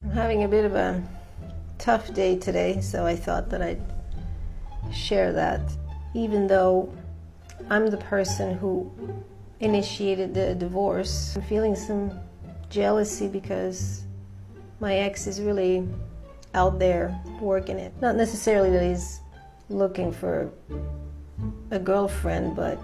I'm having a bit of a tough day today, so I thought that I'd share that. Even though I'm the person who initiated the divorce, I'm feeling some jealousy because my ex is really out there working it. Not necessarily that he's looking for a girlfriend, but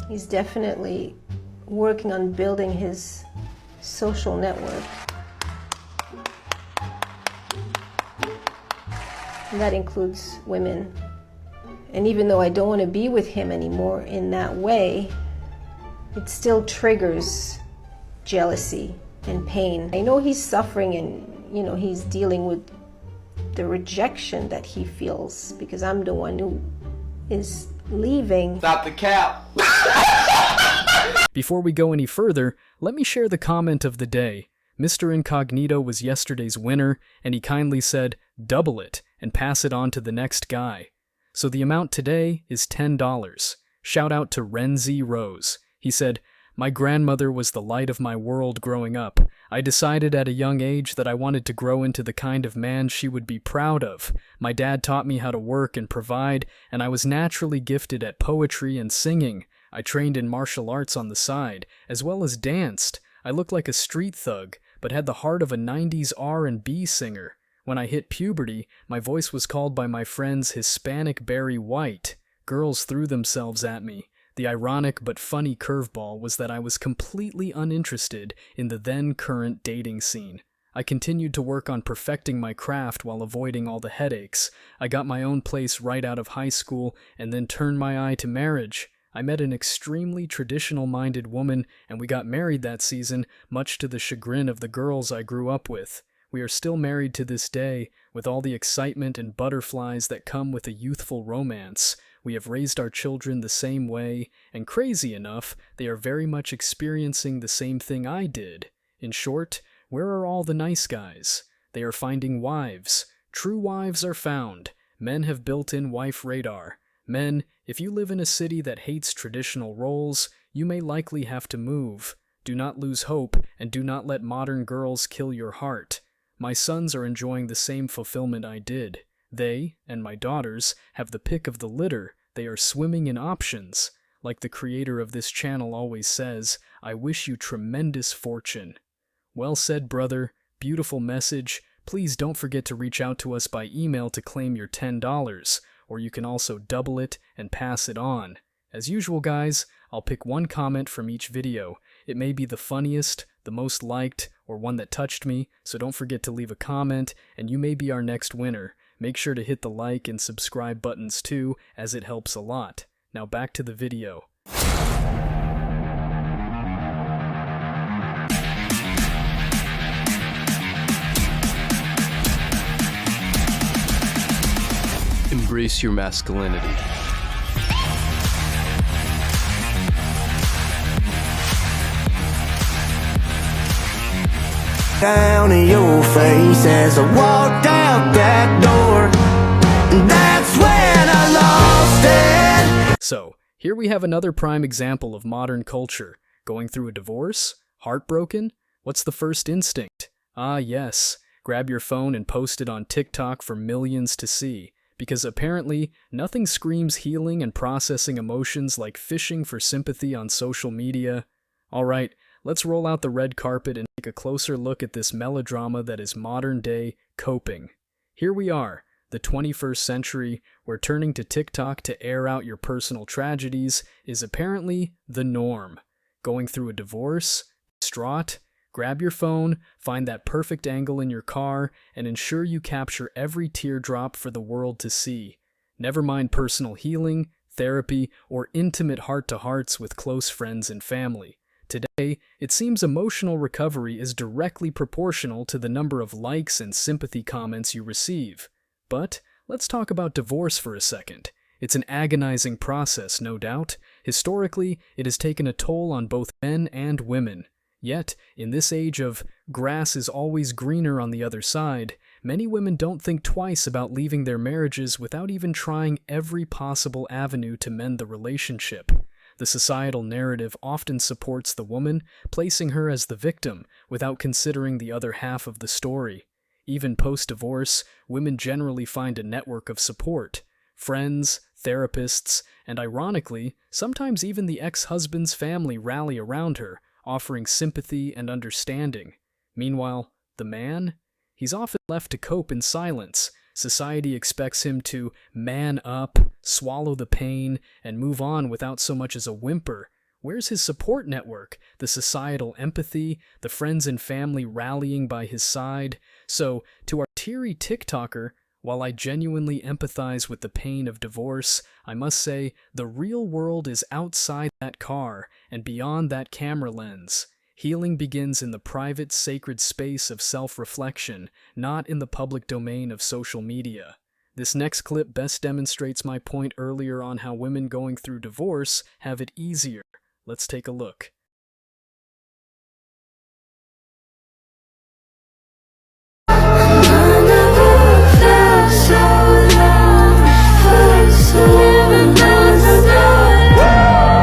he's definitely working on building his social network. And that includes women. And even though I don't want to be with him anymore in that way, it still triggers jealousy and pain. I know he's suffering and, he's dealing with the rejection that he feels because I'm the one who is leaving. Stop the cap! Before we go any further, let me share the comment of the day. Mr. Incognito was yesterday's winner, and he kindly said, double it and pass it on to the next guy. So the amount today is $10. Shout out to Renzi Rose. He said, my grandmother was the light of my world growing up. I decided at a young age that I wanted to grow into the kind of man she would be proud of. My dad taught me how to work and provide, and I was naturally gifted at poetry and singing. I trained in martial arts on the side, as well as danced. I looked like a street thug, but had the heart of a 90s R&B singer. When I hit puberty, my voice was called by my friends Hispanic Barry White. Girls threw themselves at me. The ironic but funny curveball was that I was completely uninterested in the then-current dating scene. I continued to work on perfecting my craft while avoiding all the headaches. I got my own place right out of high school and then turned my eye to marriage. I met an extremely traditional-minded woman, and we got married that season, much to the chagrin of the girls I grew up with. We are still married to this day, with all the excitement and butterflies that come with a youthful romance. We have raised our children the same way, and crazy enough, they are very much experiencing the same thing I did. In short, where are all the nice guys? They are finding wives. True wives are found. Men have built-in wife radar. Men, if you live in a city that hates traditional roles, you may likely have to move. Do not lose hope, and do not let modern girls kill your heart. My sons are enjoying the same fulfillment I did. They, and my daughters, have the pick of the litter. They are swimming in options. Like the creator of this channel always says, I wish you tremendous fortune. Well said, brother. Beautiful message. Please don't forget to reach out to us by email to claim your $10, or you can also double it and pass it on. As usual, guys, I'll pick one comment from each video. It may be the funniest, the most liked, or one that touched me, so don't forget to leave a comment, and you may be our next winner. Make sure to hit the like and subscribe buttons too, as it helps a lot. Now back to the video. Embrace your masculinity. Down in your face as I walked out that door. That's when I lost it. So, here we have another prime example of modern culture. Going through a divorce? Heartbroken? What's the first instinct? Ah yes, grab your phone and post it on TikTok for millions to see. Because apparently, nothing screams healing and processing emotions like fishing for sympathy on social media. Alright, let's roll out the red carpet and take a closer look at this melodrama that is modern-day coping. Here we are, the 21st century, where turning to TikTok to air out your personal tragedies is apparently the norm. Going through a divorce? Distraught? Grab your phone, find that perfect angle in your car, and ensure you capture every teardrop for the world to see. Never mind personal healing, therapy, or intimate heart-to-hearts with close friends and family. Today, it seems emotional recovery is directly proportional to the number of likes and sympathy comments you receive. But let's talk about divorce for a second. It's an agonizing process, no doubt. Historically, it has taken a toll on both men and women. Yet, in this age of grass is always greener on the other side, many women don't think twice about leaving their marriages without even trying every possible avenue to mend the relationship. The societal narrative often supports the woman, placing her as the victim without considering the other half of the story. Even post-divorce, women generally find a network of support. Friends, therapists, and ironically, sometimes even the ex-husband's family rally around her, offering sympathy and understanding. Meanwhile, the man? He's often left to cope in silence. Society expects him to man up, swallow the pain, and move on without so much as a whimper. Where's his support network, the societal empathy, the friends and family rallying by his side? So, to our teary TikToker, while I genuinely empathize with the pain of divorce, I must say the real world is outside that car and beyond that camera lens. Healing begins in the private, sacred space of self-reflection, not in the public domain of social media. This next clip best demonstrates my point earlier on how women going through divorce have it easier. Let's take a look.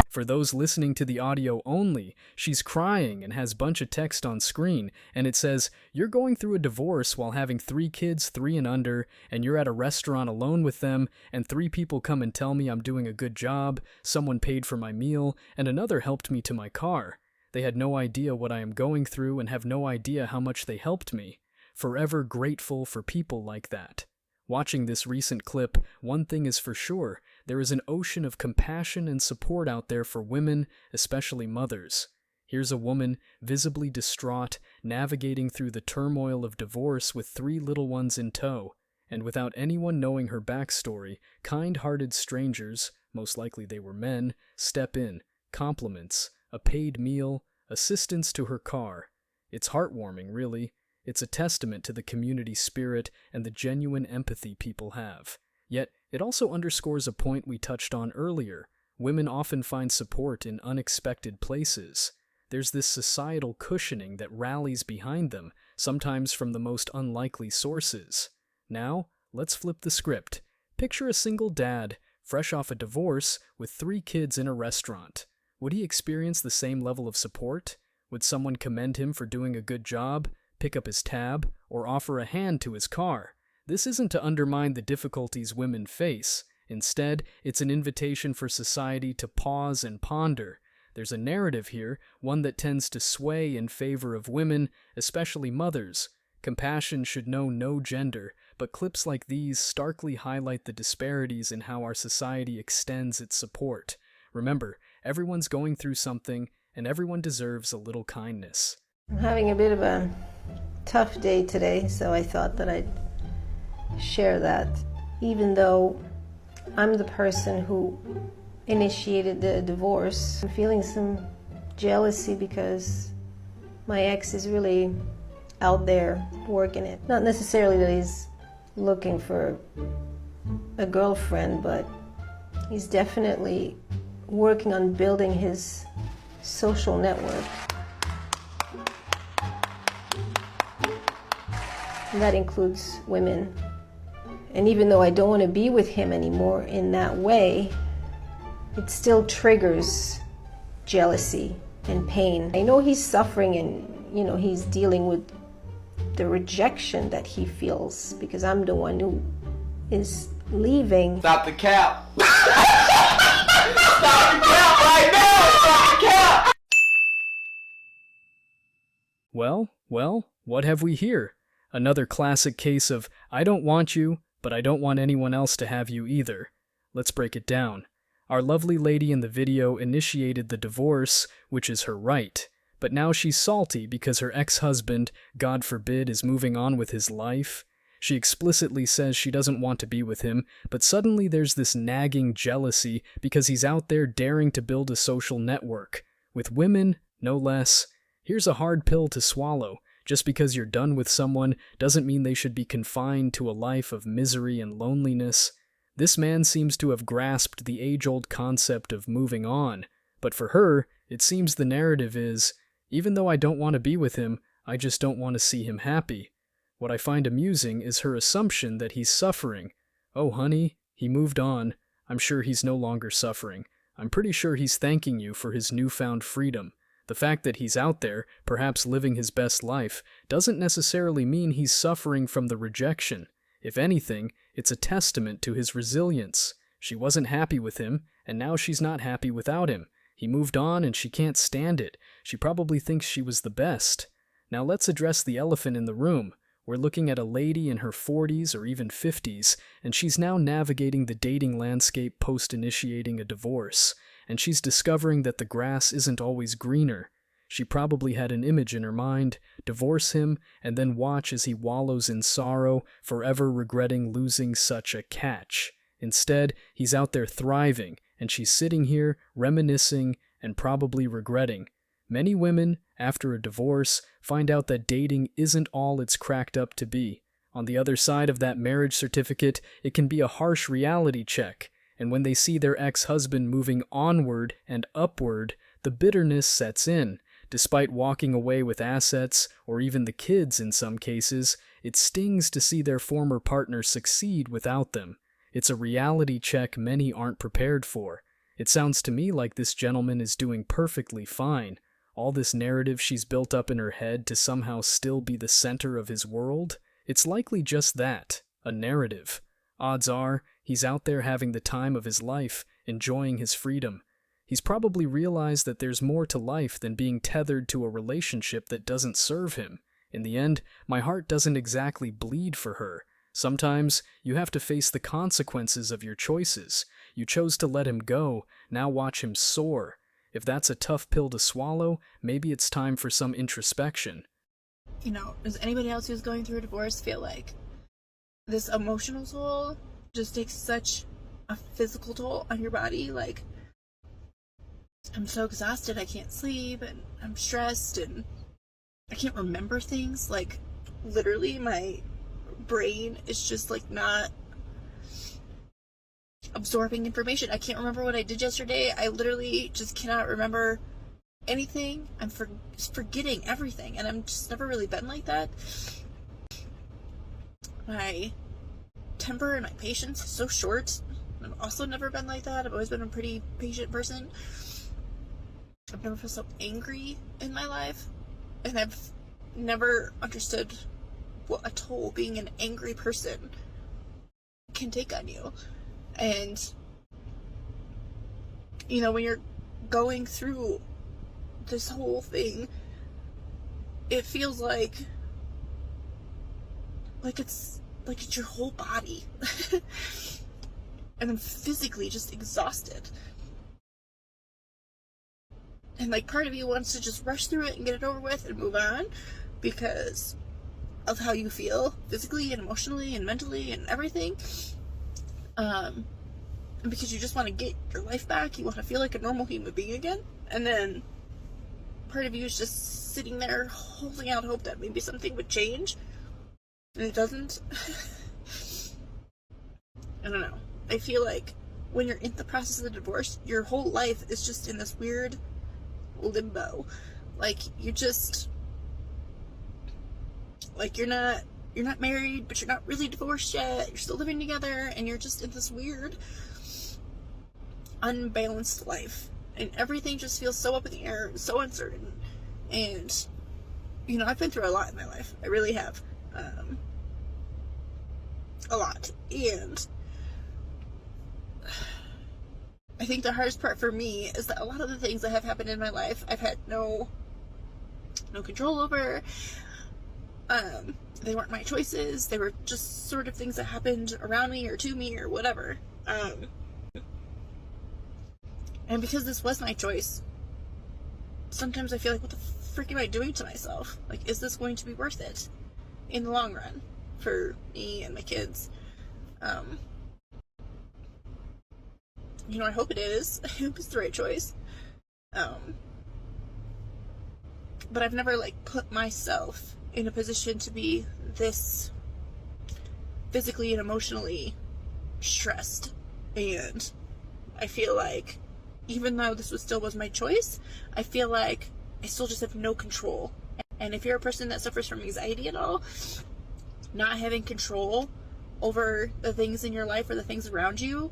For those listening to the audio only, she's crying and has a bunch of text on screen, and it says, "You're going through a divorce while having 3 kids, 3 and under, and you're at a restaurant alone with them, and 3 people come and tell me I'm doing a good job, someone paid for my meal, and another helped me to my car. They had no idea what I am going through and have no idea how much they helped me. Forever grateful for people like that." Watching this recent clip, one thing is for sure, there is an ocean of compassion and support out there for women, especially mothers. Here's a woman, visibly distraught, navigating through the turmoil of divorce with 3 little ones in tow. And without anyone knowing her backstory, kind-hearted strangers, most likely they were men, step in, compliments, a paid meal, assistance to her car. It's heartwarming, really. It's a testament to the community spirit and the genuine empathy people have. Yet, it also underscores a point we touched on earlier. Women often find support in unexpected places. There's this societal cushioning that rallies behind them, sometimes from the most unlikely sources. Now, let's flip the script. Picture a single dad, fresh off a divorce, with 3 kids in a restaurant. Would he experience the same level of support? Would someone commend him for doing a good job, pick up his tab, or offer a hand to his car? This isn't to undermine the difficulties women face. Instead, it's an invitation for society to pause and ponder. There's a narrative here, one that tends to sway in favor of women, especially mothers. Compassion should know no gender, but clips like these starkly highlight the disparities in how our society extends its support. Remember, everyone's going through something, and everyone deserves a little kindness. I'm having a bit of a tough day today, so I thought that I'd share that. Even though I'm the person who initiated the divorce, I'm feeling some jealousy because my ex is really out there working it. Not necessarily that he's looking for a girlfriend, but he's definitely working on building his social network. And that includes women. And even though I don't want to be with him anymore in that way, it still triggers jealousy and pain. I know he's suffering and, he's dealing with the rejection that he feels because I'm the one who is leaving. Stop the cap. Stop the cap right now. Stop the cap. Well, what have we here? Another classic case of, I don't want you, but I don't want anyone else to have you either. Let's break it down. Our lovely lady in the video initiated the divorce, which is her right, but now she's salty because her ex-husband, God forbid, is moving on with his life. She explicitly says she doesn't want to be with him, but suddenly there's this nagging jealousy because he's out there daring to build a social network. With women, no less. Here's a hard pill to swallow. Just because you're done with someone doesn't mean they should be confined to a life of misery and loneliness. This man seems to have grasped the age-old concept of moving on, but for her, it seems the narrative is, even though I don't want to be with him, I just don't want to see him happy. What I find amusing is her assumption that he's suffering. Oh honey, he moved on. I'm sure he's no longer suffering. I'm pretty sure he's thanking you for his newfound freedom. The fact that he's out there, perhaps living his best life, doesn't necessarily mean he's suffering from the rejection. If anything, it's a testament to his resilience. She wasn't happy with him, and now she's not happy without him. He moved on and she can't stand it. She probably thinks she was the best. Now let's address the elephant in the room. We're looking at a lady in her 40s or even 50s, and she's now navigating the dating landscape post-initiating a divorce, and she's discovering that the grass isn't always greener. She probably had an image in her mind: divorce him, and then watch as he wallows in sorrow, forever regretting losing such a catch. Instead, he's out there thriving, and she's sitting here, reminiscing, and probably regretting. Many women, after a divorce, find out that dating isn't all it's cracked up to be. On the other side of that marriage certificate, it can be a harsh reality check, and when they see their ex-husband moving onward and upward, the bitterness sets in. Despite walking away with assets, or even the kids in some cases, it stings to see their former partner succeed without them. It's a reality check many aren't prepared for. It sounds to me like this gentleman is doing perfectly fine. All this narrative she's built up in her head to somehow still be the center of his world, it's likely just that, a narrative. Odds are, he's out there having the time of his life, enjoying his freedom. He's probably realized that there's more to life than being tethered to a relationship that doesn't serve him. In the end, my heart doesn't exactly bleed for her. Sometimes, you have to face the consequences of your choices. You chose to let him go, now watch him soar. If that's a tough pill to swallow, maybe it's time for some introspection. Does anybody else who's going through a divorce feel like this emotional toll just takes such a physical toll on your body? Like, I'm so exhausted, I can't sleep, and I'm stressed, and I can't remember things. Like, literally, my brain is just, like, not absorbing information. I can't remember what I did yesterday. I literally just cannot remember anything. I'm forgetting everything, and I'm just never really been like that. My temper and my patience is so short. I've also never been like that. I've always been a pretty patient person. I've never felt so angry in my life, and I've never understood what a toll being an angry person can take on you. And when you're going through this whole thing, it feels like it's your whole body. And I'm physically just exhausted. And like, part of you wants to just rush through it and get it over with and move on because of how you feel physically and emotionally and mentally and everything. And because you just want to get your life back, you want to feel like a normal human being again. And then part of you is just sitting there holding out hope that maybe something would change, and it doesn't. I don't know. I feel like when you're in the process of the divorce, your whole life is just in this weird limbo. Like, you're not married, but you're not really divorced yet. You're still living together, and you're just in this weird, unbalanced life. And everything just feels so up in the air, so uncertain. And, I've been through a lot in my life. I really have. A lot. And I think the hardest part for me is that a lot of the things that have happened in my life, I've had no control over. They weren't my choices. They were just sort of things that happened around me or to me or whatever. And because this was my choice, sometimes I feel like, what the frick am I doing to myself? Like, is this going to be worth it in the long run for me and my kids? I hope it is. I hope it's the right choice. But I've never, put myself in a position to be this physically and emotionally stressed. And I feel like, even though this still was my choice, I feel like I still just have no control. And if you're a person that suffers from anxiety at all, not having control over the things in your life or the things around you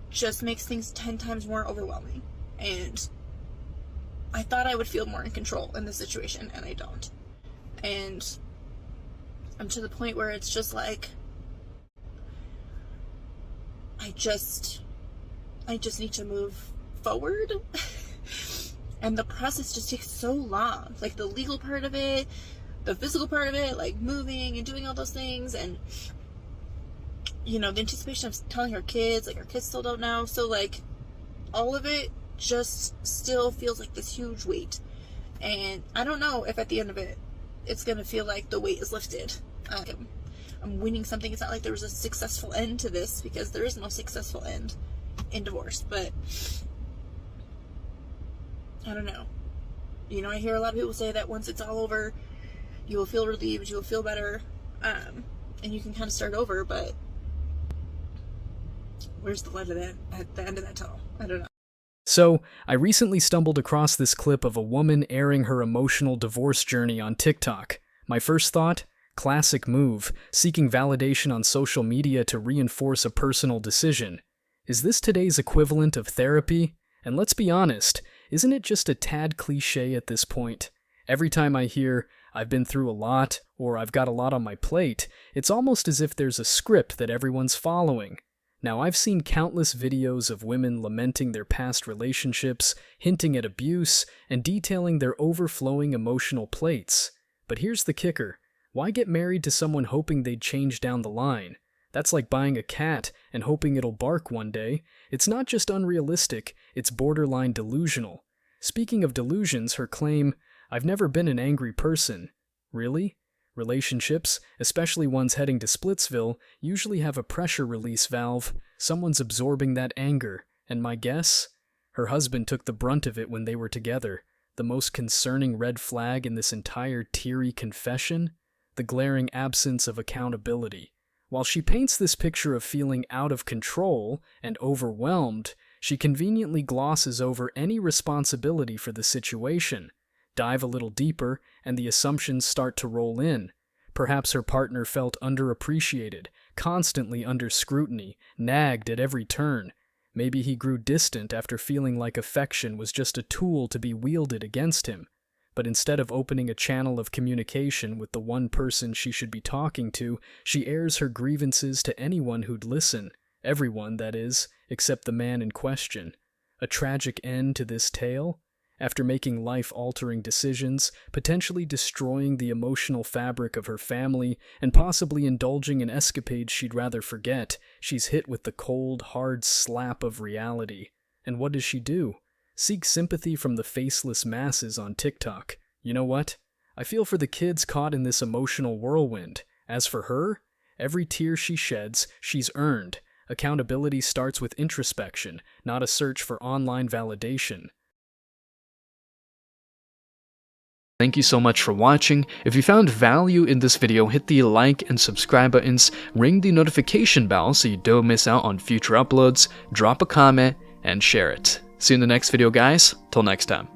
just makes things 10 times more overwhelming. And I thought I would feel more in control in this situation, and I don't. And I'm to the point where it's just like, I just need to move forward. And the process just takes so long. Like the legal part of it, the physical part of it, like moving and doing all those things, and you know, the anticipation of telling her kids, like our kids still don't know. So like all of it just still feels like this huge weight. And I don't know if at the end of it, it's going to feel like the weight is lifted. I'm winning something. It's not like there was a successful end to this, because there is no successful end in divorce. But I don't know. You know, I hear a lot of people say that once it's all over, you will feel relieved, you will feel better, and you can kind of start over. But where's the light at the end of that tunnel? I don't know. So, I recently stumbled across this clip of a woman airing her emotional divorce journey on TikTok. My first thought? Classic move, seeking validation on social media to reinforce a personal decision. Is this today's equivalent of therapy? And let's be honest, isn't it just a tad cliche at this point? Every time I hear, I've been through a lot, or I've got a lot on my plate, it's almost as if there's a script that everyone's following. Now, I've seen countless videos of women lamenting their past relationships, hinting at abuse, and detailing their overflowing emotional plates. But here's the kicker. Why get married to someone hoping they'd change down the line? That's like buying a cat and hoping it'll bark one day. It's not just unrealistic, it's borderline delusional. Speaking of delusions, her claim, "I've never been an angry person." Really? Relationships, especially ones heading to Splitsville, usually have a pressure release valve. Someone's absorbing that anger, and my guess? Her husband took the brunt of it when they were together. The most concerning red flag in this entire teary confession? The glaring absence of accountability. While she paints this picture of feeling out of control and overwhelmed, she conveniently glosses over any responsibility for the situation. Dive a little deeper, and the assumptions start to roll in. Perhaps her partner felt underappreciated, constantly under scrutiny, nagged at every turn. Maybe he grew distant after feeling like affection was just a tool to be wielded against him. But instead of opening a channel of communication with the one person she should be talking to, she airs her grievances to anyone who'd listen. Everyone, that is, except the man in question. A tragic end to this tale? After making life-altering decisions, potentially destroying the emotional fabric of her family, and possibly indulging in escapades she'd rather forget, she's hit with the cold, hard slap of reality. And what does she do? Seek sympathy from the faceless masses on TikTok. You know what? I feel for the kids caught in this emotional whirlwind. As for her, every tear she sheds, she's earned. Accountability starts with introspection, not a search for online validation. Thank you so much for watching. If you found value in this video, hit the like and subscribe buttons, ring the notification bell so you don't miss out on future uploads, drop a comment, and share it. See you in the next video, guys. Till next time.